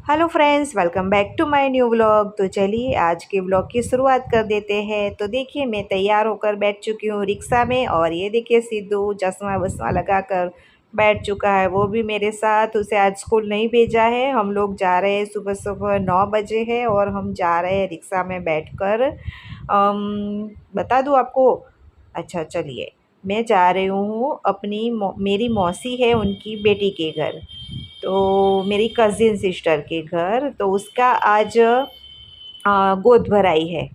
Hello friends, welcome back to my new vlog. तो चलिए आज के व्लॉग की शुरुआत कर देते हैं। तो देखिए मैं तैयार होकर बैठ चुकी हूँ रिक्शा में और ये देखिए सिद्धू चश्मा वश्मा लगा कर बैठ चुका है, वो भी मेरे साथ। उसे आज स्कूल नहीं भेजा है। हम लोग जा रहे हैं, सुबह सुबह 9 बजे है और हम जा रहे हैं रिक्शा में बैठकर। बता दूँ आपको? अच्छा चलिए, मैं जा रही हूँ अपनी मेरी मौसी है उनकी बेटी के घर, तो मेरी कज़िन सिस्टर के घर। तो उसका आज गोद भराई है,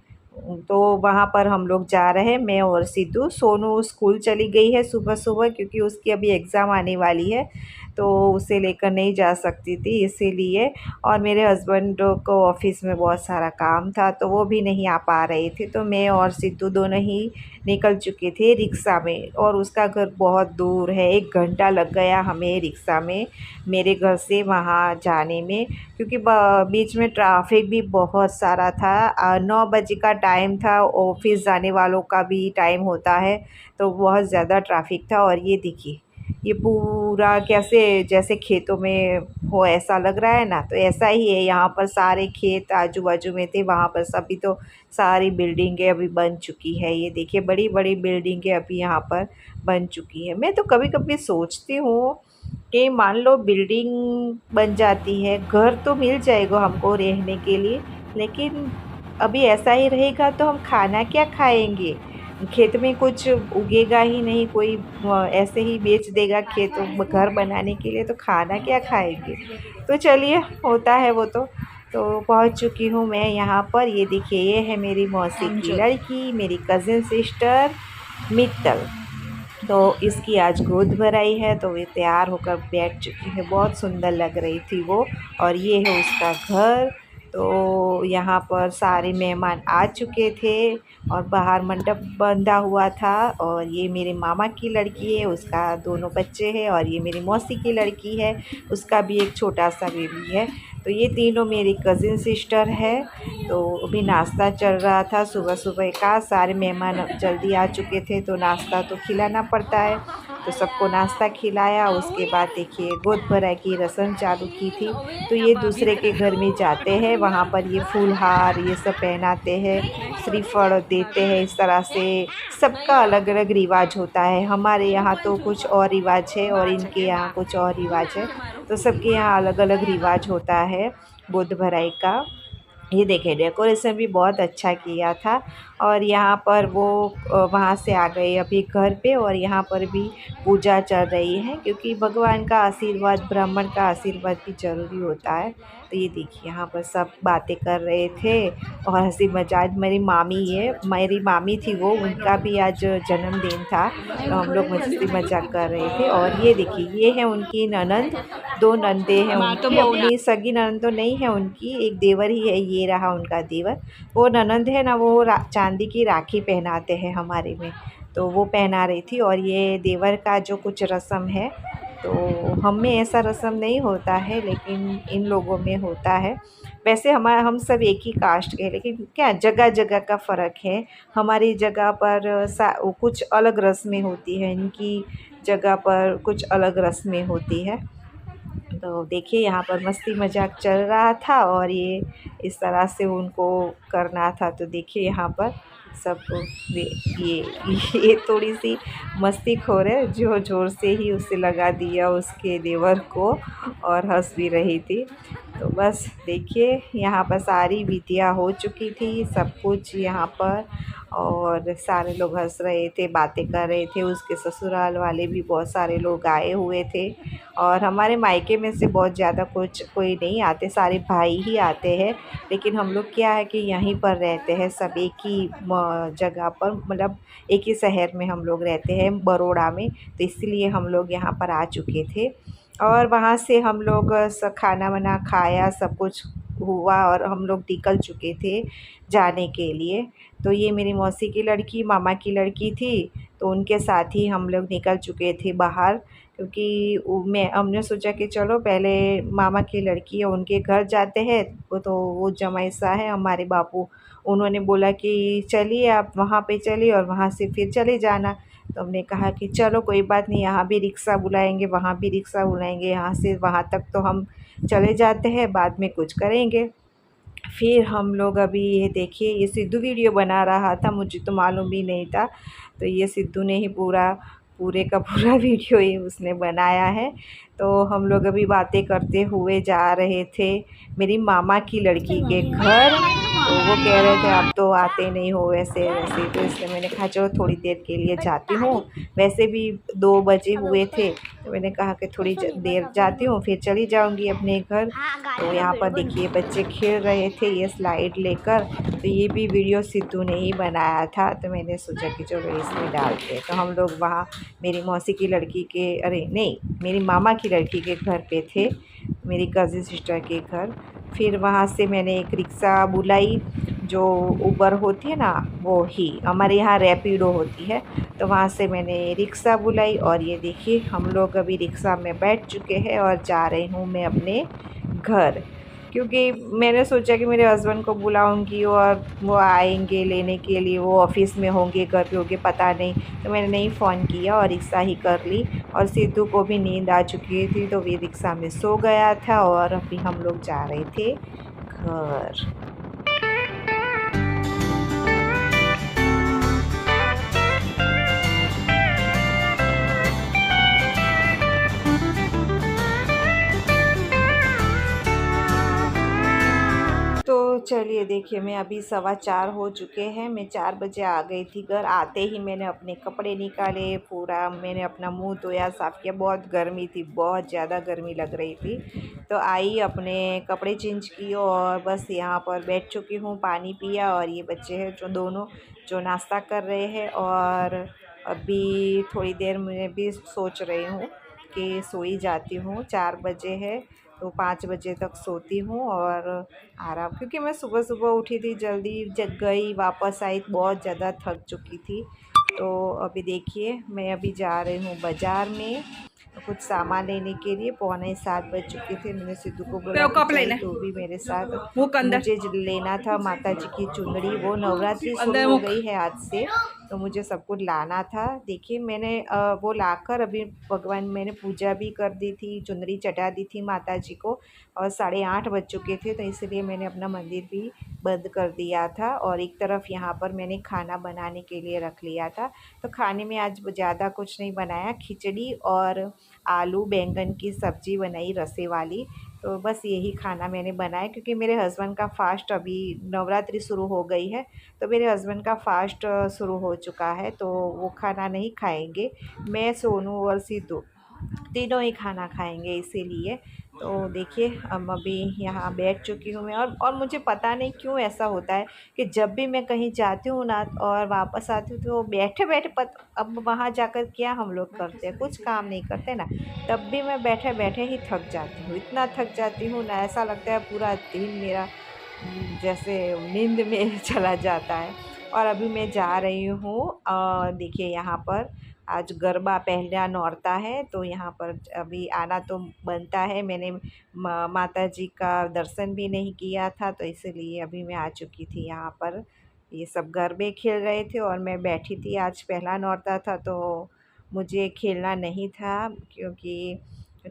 तो वहाँ पर हम लोग जा रहे हैं, मैं और सिद्धू। सोनू स्कूल चली गई है सुबह सुबह क्योंकि उसकी अभी एग्ज़ाम आने वाली है, तो उसे लेकर नहीं जा सकती थी इसीलिए। और मेरे हस्बैंड को ऑफिस में बहुत सारा काम था तो वो भी नहीं आ पा रहे थे, तो मैं और सिद्धू दोनों ही निकल चुके थे रिक्शा में। और उसका घर बहुत दूर है, 1 घंटा लग गया हमें रिक्शा में मेरे घर से वहाँ जाने में, क्योंकि बीच में ट्रैफिक भी बहुत सारा था। 9 बजे का टाइम था, ऑफिस जाने वालों का भी टाइम होता है, तो बहुत ज़्यादा ट्रैफिक था। और ये देखिए, ये पूरा कैसे जैसे खेतों में हो ऐसा लग रहा है ना, तो ऐसा ही है। यहाँ पर सारे खेत आजू बाजू में थे, वहाँ पर सभी तो सारी बिल्डिंगें अभी बन चुकी है। ये देखिए बड़ी बड़ी बिल्डिंगें अभी यहाँ पर बन चुकी है। मैं तो कभी कभी सोचती हूँ कि मान लो बिल्डिंग बन जाती है, घर तो मिल जाएगा हमको रहने के लिए, लेकिन अभी ऐसा ही रहेगा तो हम खाना क्या खाएंगे? खेत में कुछ उगेगा ही नहीं, कोई ऐसे ही बेच देगा खेत घर बनाने के लिए, तो खाना क्या खाएंगे? तो चलिए, होता है वो तो पहुंच चुकी हूँ मैं यहाँ पर। ये देखिए, ये है मेरी मौसी की लड़की, मेरी कज़िन सिस्टर मित्तल। तो इसकी आज गोद भराई है, तो वे तैयार होकर बैठ चुकी है, बहुत सुंदर लग रही थी वो। और ये है उसका घर। तो यहाँ पर सारे मेहमान आ चुके थे और बाहर मंडप बंधा हुआ था। और ये मेरे मामा की लड़की है, उसका दोनों बच्चे हैं। और ये मेरी मौसी की लड़की है, उसका भी एक छोटा सा बेबी है। तो ये तीनों मेरी कज़िन सिस्टर है। तो अभी नाश्ता चल रहा था सुबह सुबह का, सारे मेहमान जल्दी आ चुके थे तो नाश्ता तो खिलाना पड़ता है, तो सबको नाश्ता खिलाया। उसके बाद देखिए गोद भराई की रस्म चालू की थी। तो ये दूसरे के घर में जाते हैं, वहाँ पर ये फूलहार ये सब पहनाते हैं, श्रीफल देते हैं, इस तरह से सबका अलग अलग रिवाज होता है। हमारे यहाँ तो कुछ और रिवाज है और इनके यहाँ कुछ और रिवाज है, तो सबके यहाँ अलग अलग रिवाज होता है गोद भराई का। ये देखिए डेकोरेशन भी बहुत अच्छा किया था। और यहाँ पर वो वहाँ से आ गए अभी घर पे, और यहाँ पर भी पूजा चल रही है, क्योंकि भगवान का आशीर्वाद, ब्राह्मण का आशीर्वाद भी ज़रूरी होता है। तो ये देखिए यहाँ पर सब बातें कर रहे थे और हंसी मजाक। मेरी मामी थी वो, उनका भी आज जन्मदिन था, तो हम लोग मस्ती मजाक कर रहे थे। और ये देखिए, ये है उनकी ननंद, 2 नंदे हैं उनकी, अपनी सगी ननंद तो नहीं है उनकी, एक देवर ही है, ये रहा उनका देवर। वो ननंद है ना, वो चांदी की राखी पहनाते हैं हमारे में, तो वो पहना रही थी। और ये देवर का जो कुछ रस्म है, तो हम में ऐसा रस्म नहीं होता है, लेकिन इन लोगों में होता है। वैसे हम सब एक ही कास्ट के हैं, लेकिन क्या जगह जगह का फ़र्क है। हमारी जगह पर कुछ अलग रस्में होती हैं, इनकी जगह पर कुछ अलग रस्में होती है। तो देखिए यहाँ पर मस्ती मजाक चल रहा था और ये इस तरह से उनको करना था। तो देखिए यहाँ पर सब ये थोड़ी सी मस्ती खोर है, जो ज़ोर से ही उसे लगा दिया उसके देवर को, और हंस भी रही थी। तो बस देखिए यहाँ पर सारी विधियाँ हो चुकी थी, सब कुछ यहाँ पर। और सारे लोग हंस रहे थे, बातें कर रहे थे, उसके ससुराल वाले भी बहुत सारे लोग आए हुए थे। और हमारे मायके में से बहुत ज़्यादा कोई नहीं आते, सारे भाई ही आते हैं। लेकिन हम लोग क्या है कि यहीं पर रहते हैं सब, एक ही जगह पर, मतलब एक ही शहर में हम लोग रहते हैं, बड़ौदा में। तो इसलिए हम लोग यहाँ पर आ चुके थे। और वहाँ से हम लोग खाना वाना खाया, सब कुछ हुआ और हम लोग निकल चुके थे जाने के लिए। तो ये मेरी मौसी की लड़की, मामा की लड़की थी, तो उनके साथ ही हम लोग निकल चुके थे बाहर, क्योंकि मैं हमने सोचा कि चलो पहले मामा की लड़की है उनके घर जाते हैं। वो तो वो जमाईसा है हमारे बापू, उन्होंने बोला कि चलिए आप वहाँ पे चलिए और वहाँ से फिर चले जाना। तो हमने कहा कि चलो कोई बात नहीं, यहाँ भी रिक्शा बुलाएंगे, वहाँ भी रिक्शा बुलाएंगे, यहाँ से वहाँ तक तो हम चले जाते हैं, बाद में कुछ करेंगे। फिर हम लोग अभी ये देखिए, ये सिद्धू वीडियो बना रहा था, मुझे तो मालूम भी नहीं था। तो ये सिद्धू ने ही पूरे का पूरा वीडियो ही उसने बनाया है। तो हम लोग अभी बातें करते हुए जा रहे थे मेरी मामा की लड़की के घर। तो वो कह रहे थे आप तो आते नहीं हो वैसे वैसे, तो इसलिए मैंने कहा चलो थोड़ी देर के लिए जाती हूँ। वैसे भी 2 बजे हुए थे, तो मैंने कहा कि थोड़ी देर जाती हूँ फिर चली जाऊँगी अपने घर। तो यहाँ पर देखिए बच्चे खेल रहे थे ये स्लाइड लेकर। तो ये भी वीडियो सिद्धू ने ही बनाया था, तो मैंने सोचा कि चलो इसमें डालते हैं। तो हम लोग वहाँ मेरी मौसी की लड़की के, अरे नहीं, मेरी मामा की लड़की के घर पे थे, मेरी कज़िन सिस्टर के घर। फिर वहाँ से मैंने एक रिक्शा बुलाई, जो उबर होती है ना वो ही, हमारे यहाँ रैपिडो होती है। तो वहाँ से मैंने रिक्शा बुलाई और ये देखिए हम लोग अभी रिक्शा में बैठ चुके हैं और जा रही हूँ मैं अपने घर। क्योंकि मैंने सोचा कि मेरे हस्बैंड को बुलाऊंगी और वो आएंगे लेने के लिए, वो ऑफ़िस में होंगे घर पे होंगे पता नहीं। तो मैंने नहीं फ़ोन किया और रिक्शा ही कर ली। और सिद्धू को भी नींद आ चुकी थी तो वे रिक्शा में सो गया था और अभी हम लोग जा रहे थे घर। तो चलिए देखिए, मैं अभी 4:15 हो चुके हैं, मैं 4 बजे आ गई थी घर। आते ही मैंने अपने कपड़े निकाले, पूरा मैंने अपना मुंह धोया, साफ़ किया। बहुत गर्मी थी, बहुत ज़्यादा गर्मी लग रही थी। तो आई, अपने कपड़े चेंज किए और बस यहाँ पर बैठ चुकी हूँ, पानी पिया। और ये बच्चे हैं जो दोनों जो नाश्ता कर रहे हैं। और अभी थोड़ी देर मैं भी सोच रही हूँ कि सो ही जाती हूँ, 4 बजे है तो 5 बजे तक सोती हूँ और आराम, क्योंकि मैं सुबह सुबह उठी थी, जल्दी जग गई, वापस आई, बहुत ज़्यादा थक चुकी थी। तो अभी देखिए मैं अभी जा रही हूँ बाज़ार में कुछ सामान लेने के लिए। 6:45 बज चुके थे। मैंने सिद्धू को बोला कि चल तू भी मेरे साथ। मुझे लेना था माता जी की चुंदड़ी, वो नवरात्रि शुरू हो गई है आज से, तो मुझे सब कुछ लाना था। देखिए मैंने वो लाकर अभी भगवान, मैंने पूजा भी कर दी थी, चुंदड़ी चढ़ा दी थी माता जी को। और 8:30 बज चुके थे, तो इसलिए मैंने अपना मंदिर भी बंद कर दिया था। और एक तरफ यहाँ पर मैंने खाना बनाने के लिए रख लिया था। तो खाने में आज ज़्यादा कुछ नहीं बनाया, खिचड़ी और आलू बैंगन की सब्ज़ी बनाई रसे वाली। तो बस यही खाना मैंने बनाया, क्योंकि मेरे हस्बैंड का फ़ास्ट, अभी नवरात्रि शुरू हो गई है तो मेरे हस्बैंड का फ़ास्ट शुरू हो चुका है, तो वो खाना नहीं खाएंगे। मैं, सोनू और सिद्धू तीनों ही खाना खाएंगे, इसीलिए। तो देखिए हम अभी यहाँ बैठ चुकी हूँ मैं। और मुझे पता नहीं क्यों ऐसा होता है कि जब भी मैं कहीं जाती हूँ ना और वापस आती हूँ, तो बैठे बैठे अब वहाँ जाकर क्या हम लोग करते हैं, कुछ काम नहीं करते ना, तब भी मैं बैठे बैठे ही थक जाती हूँ। इतना थक जाती हूँ ना, ऐसा लगता है पूरा दिन मेरा जैसे नींद में चला जाता है। और अभी मैं जा रही हूँ, देखिए यहाँ पर आज गरबा पहला नौरता है, तो यहाँ पर अभी आना तो बनता है। मैंने माता जी का दर्शन भी नहीं किया था, तो इसलिए अभी मैं आ चुकी थी यहाँ पर। ये सब गरबे खेल रहे थे और मैं बैठी थी, आज पहला नौरता था तो मुझे खेलना नहीं था, क्योंकि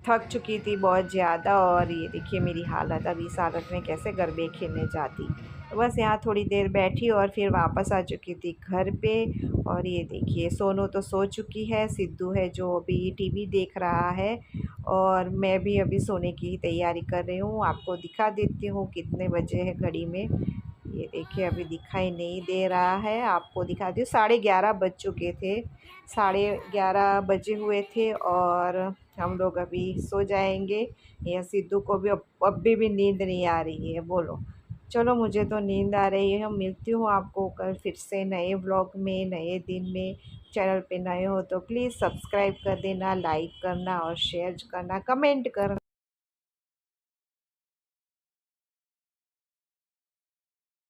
थक चुकी थी बहुत ज़्यादा। और ये देखिए मेरी हालत, अब इस हालत में कैसे गरबे खेलने जाती। तो बस यहाँ थोड़ी देर बैठी और फिर वापस आ चुकी थी घर पे। और ये देखिए सोनू तो सो चुकी है, सिद्धू है जो अभी टीवी देख रहा है। और मैं भी अभी सोने की ही तैयारी कर रही हूँ। आपको दिखा देती हूँ कितने बजे है घड़ी में। ये देखिए अभी दिखाई नहीं दे रहा है, आपको दिखा दी 11:30 बज चुके थे, 11:30 बजे हुए थे। और हम लोग अभी सो जाएंगे। या सिद्धू को भी अभी भी नींद नहीं आ रही है, बोलो। चलो मुझे तो नींद आ रही है। मिलती हूँ आपको कल फिर से नए व्लॉग में, नए दिन में। चैनल पे नए हो तो प्लीज़ सब्सक्राइब कर देना, लाइक करना और शेयर करना, कमेंट करना।